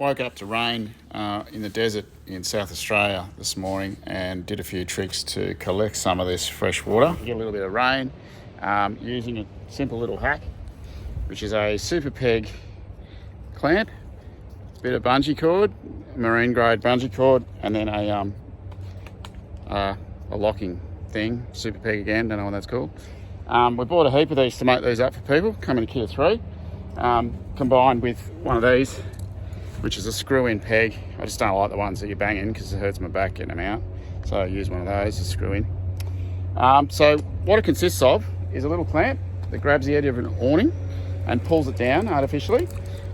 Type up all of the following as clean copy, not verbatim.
woke up to rain in the desert in South Australia this morning and did a few tricks to collect some of this fresh water. Get a little bit of rain using a simple little hack, which is a super peg clamp, a bit of bungee cord, marine grade bungee cord, and then a locking thing, super peg again, don't know what that's called. We bought a heap of these to make these up for people, come in a kit of 3, combined with one of these, which is a screw-in peg. I just don't like the ones that you bang in because it hurts my back getting them out. So I use one of those to screw in. So what it consists of is a little clamp that grabs the edge of an awning and pulls it down artificially.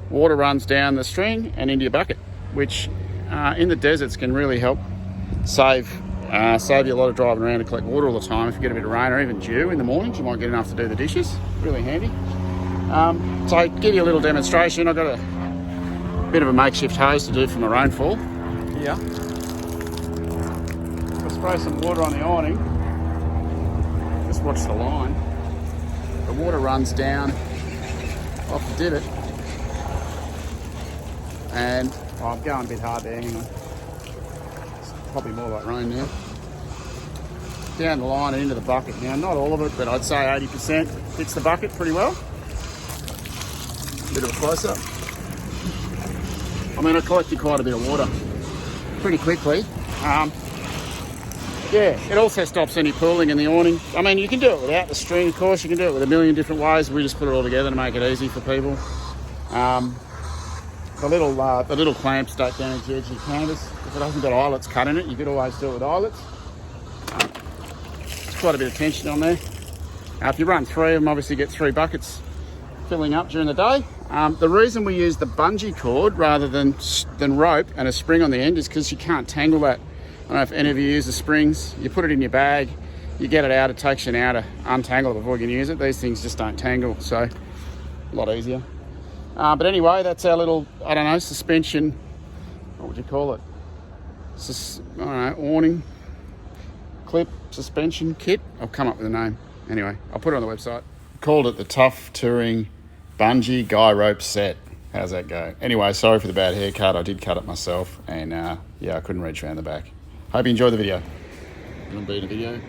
Water runs down the string and into your bucket, which in the deserts can really help save you a lot of driving around to collect water all the time. If you get a bit of rain or even dew in the mornings, you might get enough to do the dishes. Really handy. So I give you a little demonstration. I've got a bit of a makeshift hose to do for my rainfall here. I'll spray some water on the awning. Just watch the line. The water runs down off the divot, and I'm going a bit hard there, hang on. It's probably more like rain now. Down the line and into the bucket. Now, not all of it, but I'd say 80% fits the bucket pretty well. Bit of a close-up. I mean, I collected quite a bit of water pretty quickly. Yeah, it also stops any pooling in the awning. I mean, you can do it without the string, of course. You can do it with a million different ways. We just put it all together to make it easy for people. The little clamps don't damage the edge of your canvas. If it hasn't got eyelets cut in it, you could always do it with eyelets. There's quite a bit of tension on there. If you run 3 of them, obviously you get 3 buckets filling up during the day. The reason we use the bungee cord rather than rope and a spring on the end is because you can't tangle that. I don't know if any of you use the springs. You put it in your bag, you get it out, it takes you an hour to untangle it before you can use it. These things just don't tangle, so a lot easier. But anyway, that's our little, I don't know, suspension, what would you call it? I don't know, awning, clip, suspension kit. I'll come up with a name. Anyway, I'll put it on the website. Called it the Tough Touring Bungee Guy Rope Set. How's that go? Anyway, sorry for the bad haircut. I did cut it myself, and yeah, I couldn't reach around the back. Hope you enjoyed the video. You want to be in a video?